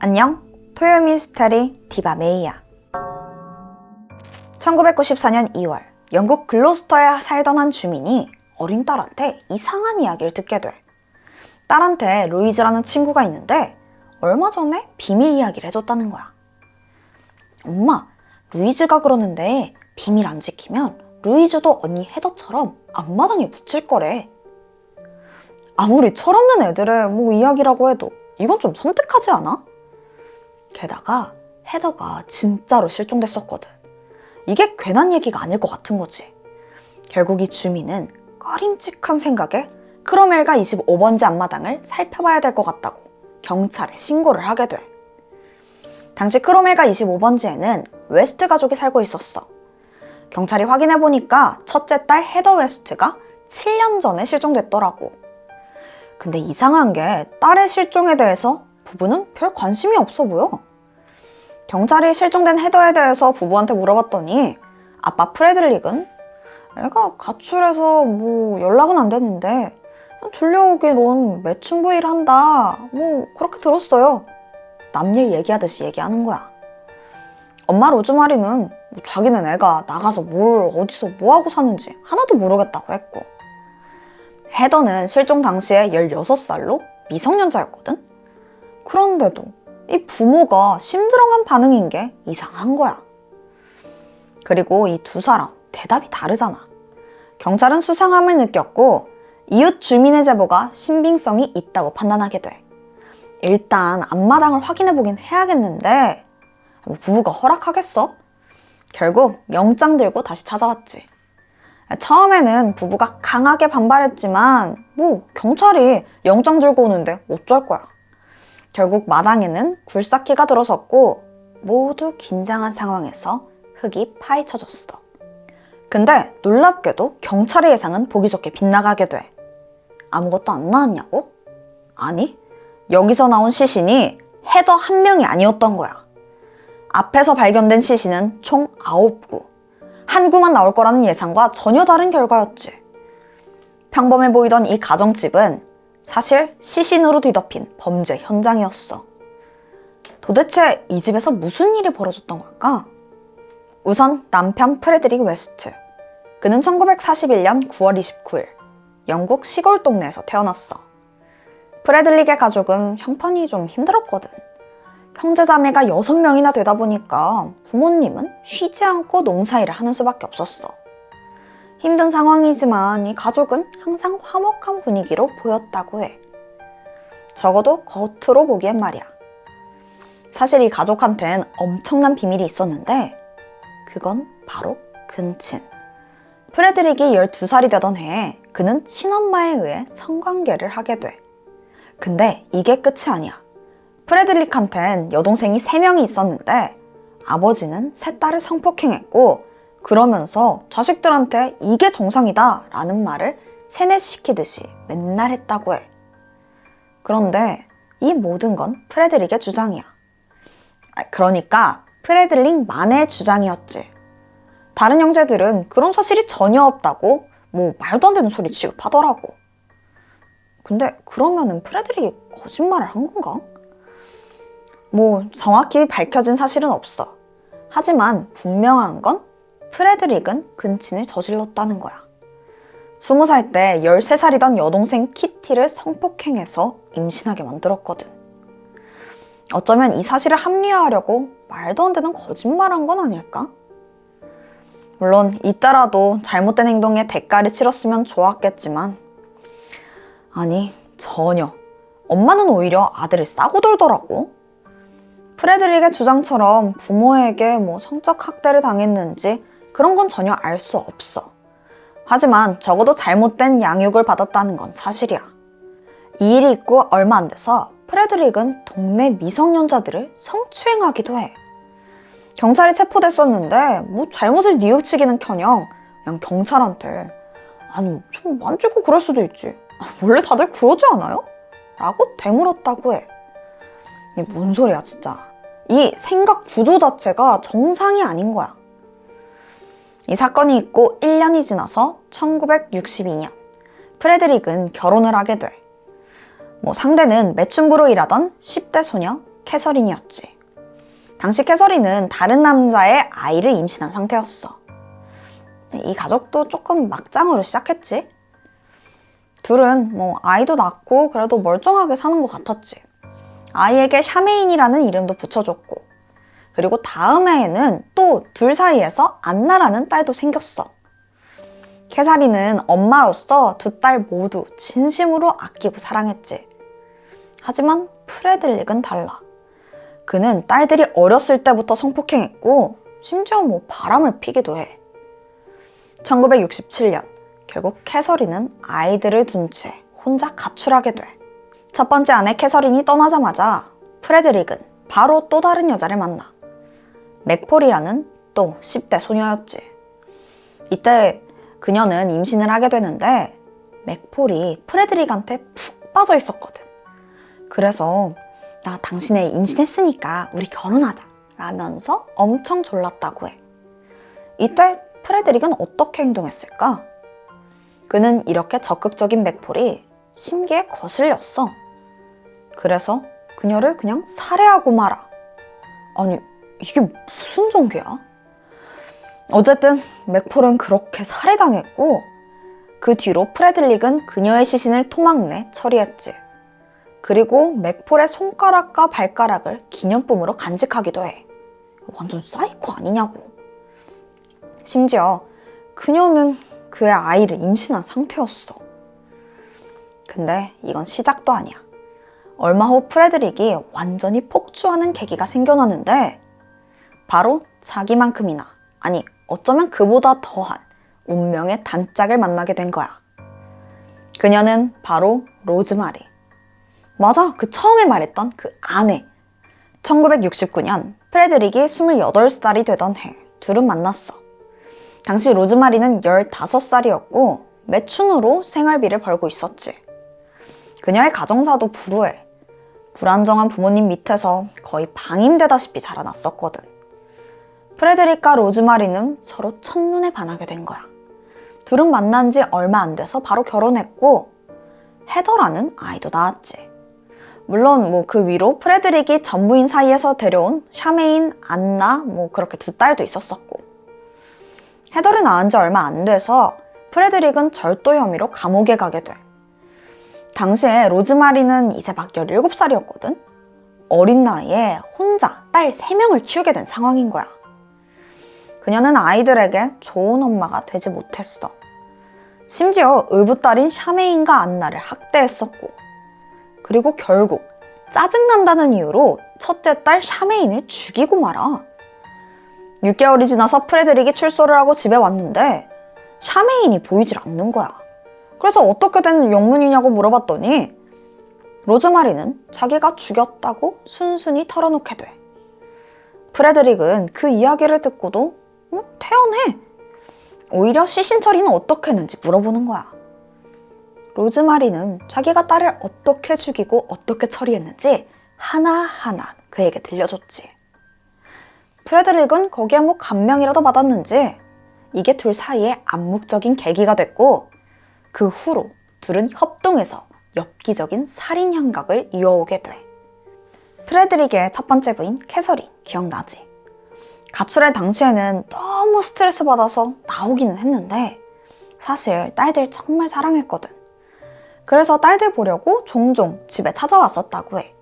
안녕, 토요 미스터리 디바 메이야. 1994년 2월, 영국 글로스터에 살던 한 주민이 어린 딸한테 이상한 이야기를 듣게 돼. 딸한테 루이즈라는 친구가 있는데 얼마 전에 비밀 이야기를 해줬다는 거야. 엄마, 루이즈가 그러는데 비밀 안 지키면 루이즈도 언니 헤더처럼 앞마당에 묻힐 거래. 아무리 철없는 애들의 이야기라고 해도 이건 좀 섬뜩하지 않아? 게다가 헤더가 진짜로 실종됐었거든. 이게 괜한 얘기가 아닐 것 같은 거지. 결국 이 주민은 꺼림칙한 생각에 크로멜가 25번지 앞마당을 살펴봐야 될 것 같다고 경찰에 신고를 하게 돼. 당시 크로멜가 25번지에는 웨스트 가족이 살고 있었어. 경찰이 확인해보니까 첫째 딸 헤더 웨스트가 7년 전에 실종됐더라고. 근데 이상한 게 딸의 실종에 대해서 부부는 별 관심이 없어 보여. 경찰이 실종된 헤더에 대해서 부부한테 물어봤더니 아빠 프레드릭은 애가 가출해서 연락은 안 되는데 들려오기론 매춘부일 한다 그렇게 들었어요. 남일 얘기하듯이 얘기하는 거야. 엄마 로즈마리는 자기는 애가 나가서 어디서 뭐하고 사는지 하나도 모르겠다고 했고, 헤더는 실종 당시에 16살로 미성년자였거든? 그런데도 이 부모가 심드렁한 반응인 게 이상한 거야. 그리고 이 두 사람 대답이 다르잖아. 경찰은 수상함을 느꼈고 이웃 주민의 제보가 신빙성이 있다고 판단하게 돼. 일단 앞마당을 확인해보긴 해야겠는데 부부가 허락하겠어? 결국 영장 들고 다시 찾아왔지. 처음에는 부부가 강하게 반발했지만 경찰이 영장 들고 오는데 어쩔 거야. 결국 마당에는 굴삭기가 들어섰고 모두 긴장한 상황에서 흙이 파헤쳐졌어. 근데 놀랍게도 경찰의 예상은 보기 좋게 빗나가게 돼. 아무것도 안 나왔냐고? 아니, 여기서 나온 시신이 헤더 한 명이 아니었던 거야. 앞에서 발견된 시신은 총 9구. 한 구만 나올 거라는 예상과 전혀 다른 결과였지. 평범해 보이던 이 가정집은 사실 시신으로 뒤덮인 범죄 현장이었어. 도대체 이 집에서 무슨 일이 벌어졌던 걸까? 우선 남편 프레드릭 웨스트. 그는 1941년 9월 29일 영국 시골 동네에서 태어났어. 프레드릭의 가족은 형편이 좀 힘들었거든. 형제자매가 6명이나 되다 보니까 부모님은 쉬지 않고 농사일을 하는 수밖에 없었어. 힘든 상황이지만 이 가족은 항상 화목한 분위기로 보였다고 해. 적어도 겉으로 보기엔 말이야. 사실 이 가족한텐 엄청난 비밀이 있었는데 그건 바로 근친. 프레드릭이 12살이 되던 해에 그는 친엄마에 의해 성관계를 하게 돼. 근데 이게 끝이 아니야. 프레드릭한텐 여동생이 3명이 있었는데 아버지는 세 딸을 성폭행했고 그러면서 자식들한테 이게 정상이다 라는 말을 세뇌시키듯이 맨날 했다고 해. 그런데 이 모든 건 프레드릭의 주장이야. 그러니까 프레드릭만의 주장이었지. 다른 형제들은 그런 사실이 전혀 없다고 말도 안 되는 소리 취급하더라고. 근데 그러면은 프레드릭이 거짓말을 한 건가? 정확히 밝혀진 사실은 없어. 하지만 분명한 건 프레드릭은 근친을 저질렀다는 거야. 20살 때 13살이던 여동생 키티를 성폭행해서 임신하게 만들었거든. 어쩌면 이 사실을 합리화하려고 말도 안 되는 거짓말한 건 아닐까? 물론 이때라도 잘못된 행동에 대가를 치렀으면 좋았겠지만 아니, 전혀. 엄마는 오히려 아들을 싸고 돌더라고. 프레드릭의 주장처럼 부모에게 성적 학대를 당했는지 그런 건 전혀 알 수 없어. 하지만 적어도 잘못된 양육을 받았다는 건 사실이야. 이 일이 있고 얼마 안 돼서 프레드릭은 동네 미성년자들을 성추행하기도 해. 경찰이 체포됐었는데 잘못을 뉘우치기는커녕 그냥 경찰한테 아니 좀 만지고 그럴 수도 있지. 원래 다들 그러지 않아요? 라고 되물었다고 해. 이게 뭔 소리야 진짜. 이 생각 구조 자체가 정상이 아닌 거야. 이 사건이 있고 1년이 지나서 1962년 프레드릭은 결혼을 하게 돼. 상대는 매춘부로 일하던 10대 소녀 캐서린이었지. 당시 캐서린은 다른 남자의 아이를 임신한 상태였어. 이 가족도 조금 막장으로 시작했지. 둘은 아이도 낳고 그래도 멀쩡하게 사는 것 같았지. 아이에게 샤메인이라는 이름도 붙여줬고, 그리고 다음 해에는 또 둘 사이에서 안나라는 딸도 생겼어. 캐사린은 엄마로서 두 딸 모두 진심으로 아끼고 사랑했지. 하지만 프레드릭은 달라. 그는 딸들이 어렸을 때부터 성폭행했고 심지어 바람을 피기도 해. 1967년 결국 캐서린은 아이들을 둔 채 혼자 가출하게 돼. 첫 번째 아내 캐서린이 떠나자마자 프레드릭은 바로 또 다른 여자를 만나. 맥폴이라는 또 10대 소녀였지. 이때 그녀는 임신을 하게 되는데 맥폴이 프레드릭한테 푹 빠져 있었거든. 그래서 나 당신애 임신했으니까 우리 결혼하자 라면서 엄청 졸랐다고 해. 이때 프레드릭은 어떻게 행동했을까? 그는 이렇게 적극적인 맥폴이 심기에 거슬렸어. 그래서 그녀를 그냥 살해하고 말아. 아니, 이게 무슨 전개야? 어쨌든 맥폴은 그렇게 살해당했고 그 뒤로 프레드릭은 그녀의 시신을 토막내 처리했지. 그리고 맥폴의 손가락과 발가락을 기념품으로 간직하기도 해. 완전 사이코 아니냐고. 심지어 그녀는 그의 아이를 임신한 상태였어. 근데 이건 시작도 아니야. 얼마 후 프레드릭이 완전히 폭주하는 계기가 생겨나는데 바로 자기만큼이나, 아니 어쩌면 그보다 더한 운명의 단짝을 만나게 된 거야. 그녀는 바로 로즈마리. 맞아, 그 처음에 말했던 그 아내. 1969년 프레드릭이 28살이 되던 해 둘은 만났어. 당시 로즈마리는 15살이었고 매춘으로 생활비를 벌고 있었지. 그녀의 가정사도 불우해. 불안정한 부모님 밑에서 거의 방임되다시피 자라났었거든. 프레드릭과 로즈마리는 서로 첫눈에 반하게 된 거야. 둘은 만난 지 얼마 안 돼서 바로 결혼했고 헤더라는 아이도 낳았지. 물론 그 위로 프레드릭이 전부인 사이에서 데려온 샤메인, 안나 그렇게 두 딸도 있었었고. 헤더를 낳은 지 얼마 안 돼서 프레드릭은 절도 혐의로 감옥에 가게 돼. 당시에 로즈마리는 이제 막 17살이었거든? 어린 나이에 혼자 딸 3명을 키우게 된 상황인 거야. 그녀는 아이들에게 좋은 엄마가 되지 못했어. 심지어 의붓딸인 샤메인과 안나를 학대했었고, 그리고 결국 짜증난다는 이유로 첫째 딸 샤메인을 죽이고 말아. 6개월이 지나서 프레드릭이 출소를 하고 집에 왔는데 샤메인이 보이질 않는 거야. 그래서 어떻게 된 영문이냐고 물어봤더니 로즈마리는 자기가 죽였다고 순순히 털어놓게 돼. 프레드릭은 그 이야기를 듣고도 태연해. 오히려 시신 처리는 어떻게 했는지 물어보는 거야. 로즈마리는 자기가 딸을 어떻게 죽이고 어떻게 처리했는지 하나하나 그에게 들려줬지. 프레드릭은 거기에 감명이라도 받았는지 이게 둘 사이에 암묵적인 계기가 됐고 그 후로 둘은 협동해서 엽기적인 살인 행각을 이어오게 돼. 프레드릭의 첫 번째 부인 캐서린 기억나지? 가출할 당시에는 너무 스트레스 받아서 나오기는 했는데 사실 딸들 정말 사랑했거든. 그래서 딸들 보려고 종종 집에 찾아왔었다고 해.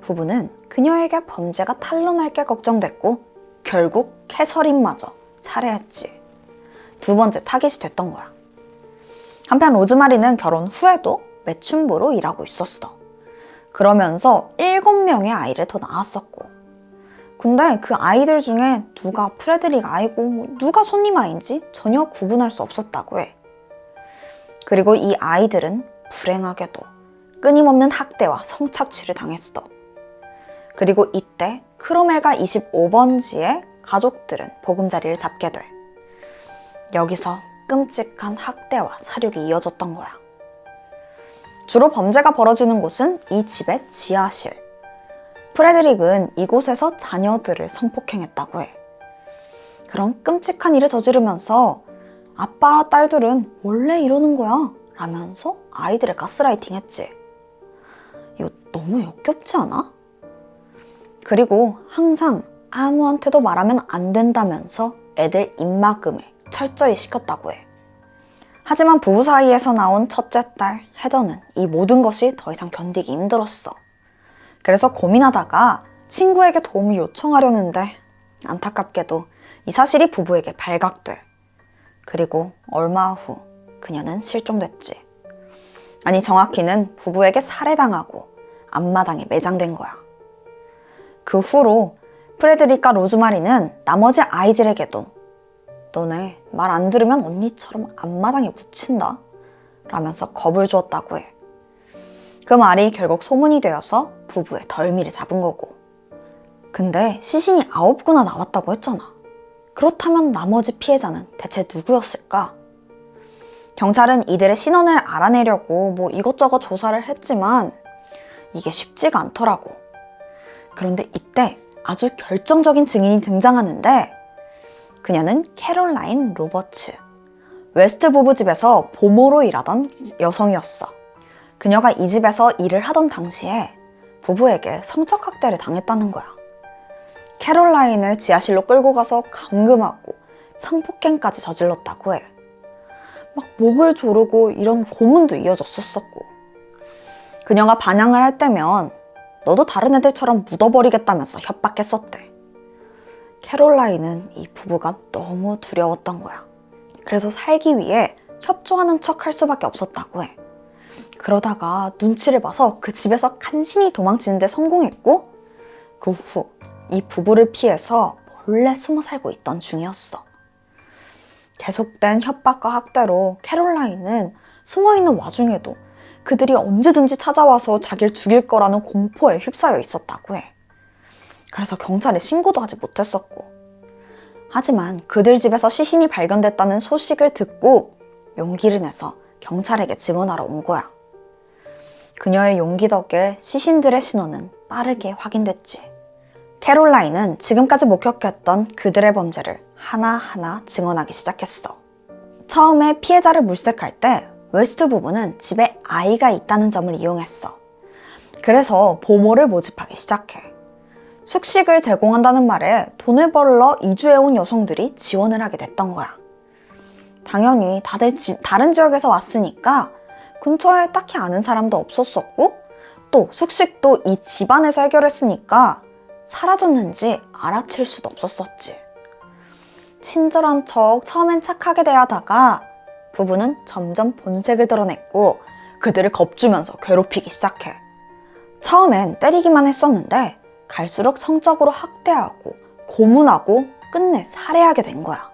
부부는 그녀에게 범죄가 탄로날 게 걱정됐고 결국 캐서린마저 살해했지. 두 번째 타깃이 됐던 거야. 한편 로즈마리는 결혼 후에도 매춘부로 일하고 있었어. 그러면서 7명의 아이를 더 낳았었고. 근데 그 아이들 중에 누가 프레드릭 아이고 누가 손님 아이인지 전혀 구분할 수 없었다고 해. 그리고 이 아이들은 불행하게도 끊임없는 학대와 성착취를 당했어. 그리고 이때 크로멜가 25번지의 가족들은 보금자리를 잡게 돼. 여기서 끔찍한 학대와 살육이 이어졌던 거야. 주로 범죄가 벌어지는 곳은 이 집의 지하실. 프레드릭은 이곳에서 자녀들을 성폭행했다고 해. 그런 끔찍한 일을 저지르면서 아빠와 딸들은 원래 이러는 거야 라면서 아이들을 가스라이팅 했지. 이거 너무 역겹지 않아? 그리고 항상 아무한테도 말하면 안 된다면서 애들 입막음을 철저히 시켰다고 해. 하지만 부부 사이에서 나온 첫째 딸 헤더는 이 모든 것이 더 이상 견디기 힘들었어. 그래서 고민하다가 친구에게 도움을 요청하려는데 안타깝게도 이 사실이 부부에게 발각돼. 그리고 얼마 후 그녀는 실종됐지. 아니, 정확히는 부부에게 살해당하고 앞마당에 매장된 거야. 그 후로 프레드릭과 로즈마리는 나머지 아이들에게도 너네 말 안 들으면 언니처럼 앞마당에 묻힌다 라면서 겁을 주었다고 해. 그 말이 결국 소문이 되어서 부부의 덜미를 잡은 거고. 근데 시신이 9구나 나왔다고 했잖아. 그렇다면 나머지 피해자는 대체 누구였을까? 경찰은 이들의 신원을 알아내려고 이것저것 조사를 했지만 이게 쉽지가 않더라고. 그런데 이때 아주 결정적인 증인이 등장하는데 그녀는 캐롤라인 로버츠, 웨스트 부부 집에서 보모로 일하던 여성이었어. 그녀가 이 집에서 일을 하던 당시에 부부에게 성적 학대를 당했다는 거야. 캐롤라인을 지하실로 끌고 가서 감금하고 성폭행까지 저질렀다고 해. 막 목을 조르고 이런 고문도 이어졌었고. 그녀가 반항을 할 때면 너도 다른 애들처럼 묻어버리겠다면서 협박했었대. 캐롤라인은 이 부부가 너무 두려웠던 거야. 그래서 살기 위해 협조하는 척 할 수밖에 없었다고 해. 그러다가 눈치를 봐서 그 집에서 간신히 도망치는 데 성공했고 그 후 이 부부를 피해서 몰래 숨어 살고 있던 중이었어. 계속된 협박과 학대로 캐롤라인은 숨어있는 와중에도 그들이 언제든지 찾아와서 자기를 죽일 거라는 공포에 휩싸여 있었다고 해. 그래서 경찰에 신고도 하지 못했었고. 하지만 그들 집에서 시신이 발견됐다는 소식을 듣고 용기를 내서 경찰에게 증언하러 온 거야. 그녀의 용기 덕에 시신들의 신원은 빠르게 확인됐지. 캐롤라인은 지금까지 목격했던 그들의 범죄를 하나하나 증언하기 시작했어. 처음에 피해자를 물색할 때 웨스트 부부는 집에 아이가 있다는 점을 이용했어. 그래서 보모를 모집하기 시작해. 숙식을 제공한다는 말에 돈을 벌러 이주해온 여성들이 지원을 하게 됐던 거야. 당연히 다들 다른 지역에서 왔으니까 근처에 딱히 아는 사람도 없었었고 또 숙식도 이 집안에서 해결했으니까 사라졌는지 알아챌 수도 없었었지. 친절한 척 처음엔 착하게 대하다가 부부는 점점 본색을 드러냈고 그들을 겁주면서 괴롭히기 시작해. 처음엔 때리기만 했었는데 갈수록 성적으로 학대하고 고문하고 끝내 살해하게 된 거야.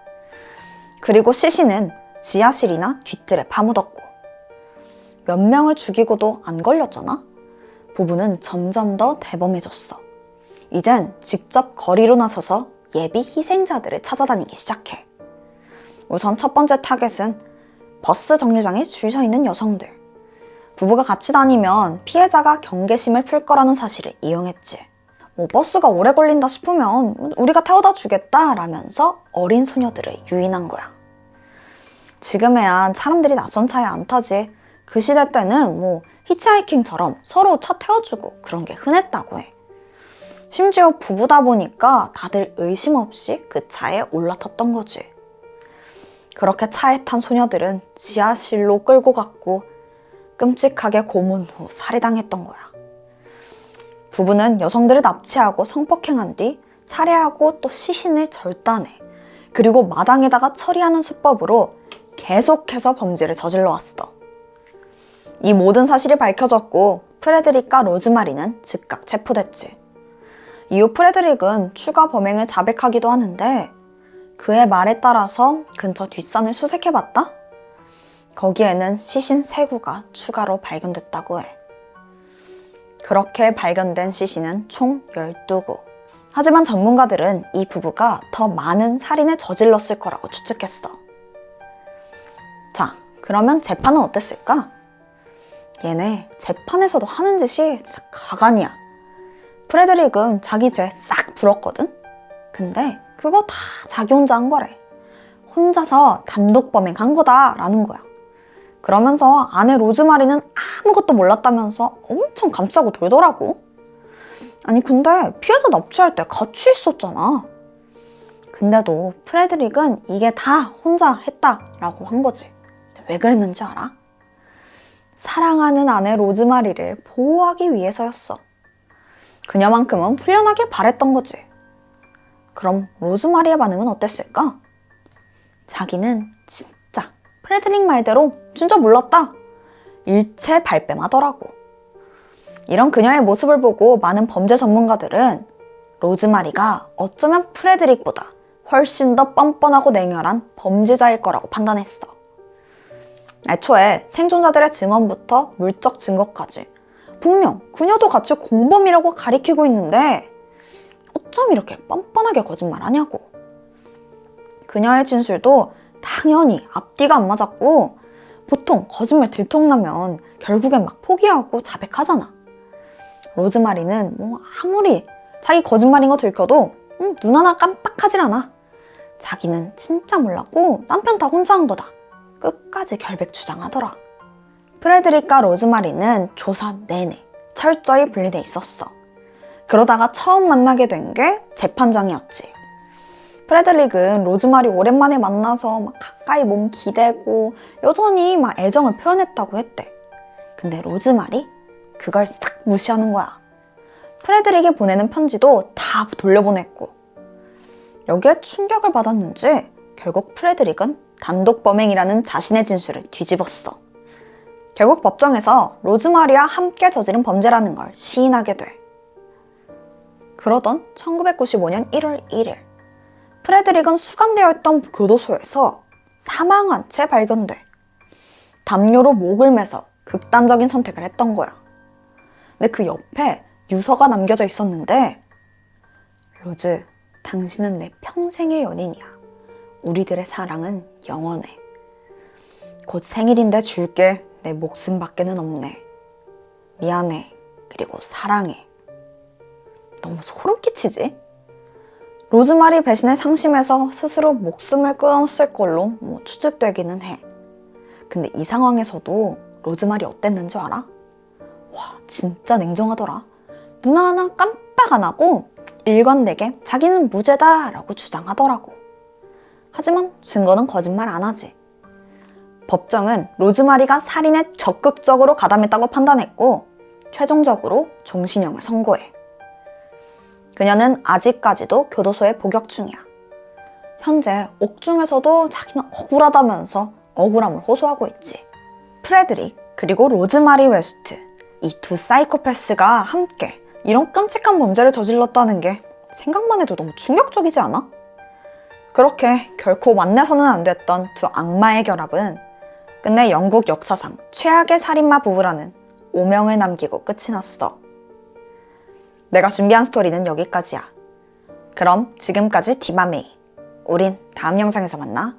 그리고 시신은 지하실이나 뒤뜰에 파묻었고. 몇 명을 죽이고도 안 걸렸잖아? 부부는 점점 더 대범해졌어. 이젠 직접 거리로 나서서 예비 희생자들을 찾아다니기 시작해. 우선 첫 번째 타겟은 버스 정류장에 줄 서 있는 여성들. 부부가 같이 다니면 피해자가 경계심을 풀 거라는 사실을 이용했지. 버스가 오래 걸린다 싶으면 우리가 태워다 주겠다 라면서 어린 소녀들을 유인한 거야. 지금에야 사람들이 낯선 차에 안 타지. 그 시대 때는 히치하이킹처럼 서로 차 태워주고 그런 게 흔했다고 해. 심지어 부부다 보니까 다들 의심 없이 그 차에 올라탔던 거지. 그렇게 차에 탄 소녀들은 지하실로 끌고 갔고 끔찍하게 고문 후 살해당했던 거야. 부부는 여성들을 납치하고 성폭행한 뒤 살해하고 또 시신을 절단해. 그리고 마당에다가 처리하는 수법으로 계속해서 범죄를 저질러 왔어. 이 모든 사실이 밝혀졌고 프레드릭과 로즈마리는 즉각 체포됐지. 이후 프레드릭은 추가 범행을 자백하기도 하는데 그의 말에 따라서 근처 뒷산을 수색해봤다? 거기에는 시신 3구가 추가로 발견됐다고 해. 그렇게 발견된 시신은 총 12구. 하지만 전문가들은 이 부부가 더 많은 살인을 저질렀을 거라고 추측했어. 자, 그러면 재판은 어땠을까? 얘네 재판에서도 하는 짓이 진짜 가관이야. 프레드릭은 자기 죄 싹 불었거든? 근데 그거 다 자기 혼자 한 거래. 혼자서 단독 범행한 거다라는 거야. 그러면서 아내 로즈마리는 아무것도 몰랐다면서 엄청 감싸고 돌더라고. 아니 근데 피해자 납치할 때 같이 있었잖아. 근데도 프레드릭은 이게 다 혼자 했다라고 한 거지. 근데 왜 그랬는지 알아? 사랑하는 아내 로즈마리를 보호하기 위해서였어. 그녀만큼은 풀려나길 바랬던 거지. 그럼 로즈마리의 반응은 어땠을까? 자기는 진짜 프레드릭 말대로 진짜 몰랐다. 일체 발뺌하더라고. 이런 그녀의 모습을 보고 많은 범죄 전문가들은 로즈마리가 어쩌면 프레드릭보다 훨씬 더 뻔뻔하고 냉혈한 범죄자일 거라고 판단했어. 애초에 생존자들의 증언부터 물적 증거까지 분명 그녀도 같이 공범이라고 가리키고 있는데 어쩜 이렇게 뻔뻔하게 거짓말하냐고. 그녀의 진술도 당연히 앞뒤가 안 맞았고 보통 거짓말 들통나면 결국엔 막 포기하고 자백하잖아. 로즈마리는 뭐 아무리 자기 거짓말인 거 들켜도 눈 하나 깜빡하질 않아. 자기는 진짜 몰랐고 남편 다 혼자 한 거다. 끝까지 결백 주장하더라. 프레드릭과 로즈마리는 조사 내내 철저히 분리돼 있었어. 그러다가 처음 만나게 된 게 재판장이었지. 프레드릭은 로즈마리 오랜만에 만나서 막 가까이 몸 기대고 여전히 막 애정을 표현했다고 했대. 근데 로즈마리? 그걸 싹 무시하는 거야. 프레드릭이 보내는 편지도 다 돌려보냈고. 여기에 충격을 받았는지 결국 프레드릭은 단독 범행이라는 자신의 진술을 뒤집었어. 결국 법정에서 로즈마리와 함께 저지른 범죄라는 걸 시인하게 돼. 그러던 1995년 1월 1일 프레드릭은 수감되어 있던 교도소에서 사망한 채 발견돼. 담요로 목을 매서 극단적인 선택을 했던 거야. 근데 그 옆에 유서가 남겨져 있었는데 로즈, 당신은 내 평생의 연인이야. 우리들의 사랑은 영원해. 곧 생일인데 줄게. 내 목숨밖에는 없네. 미안해. 그리고 사랑해. 너무 소름 끼치지? 로즈마리 배신에 상심해서 스스로 목숨을 끊었을 걸로 추측되기는 해. 근데 이 상황에서도 로즈마리 어땠는 줄 알아? 와, 진짜 냉정하더라. 눈 하나 깜빡 안 하고 일관되게 자기는 무죄다라고 주장하더라고. 하지만 증거는 거짓말 안 하지. 법정은 로즈마리가 살인에 적극적으로 가담했다고 판단했고 최종적으로 종신형을 선고해. 그녀는 아직까지도 교도소에 복역 중이야. 현재 옥중에서도 자기는 억울하다면서 억울함을 호소하고 있지. 프레드릭 그리고 로즈마리 웨스트, 이 두 사이코패스가 함께 이런 끔찍한 범죄를 저질렀다는 게 생각만 해도 너무 충격적이지 않아? 그렇게 결코 만나서는 안 됐던 두 악마의 결합은 끝내 영국 역사상 최악의 살인마 부부라는 오명을 남기고 끝이 났어. 내가 준비한 스토리는 여기까지야. 그럼 지금까지 디바메이. 우린 다음 영상에서 만나.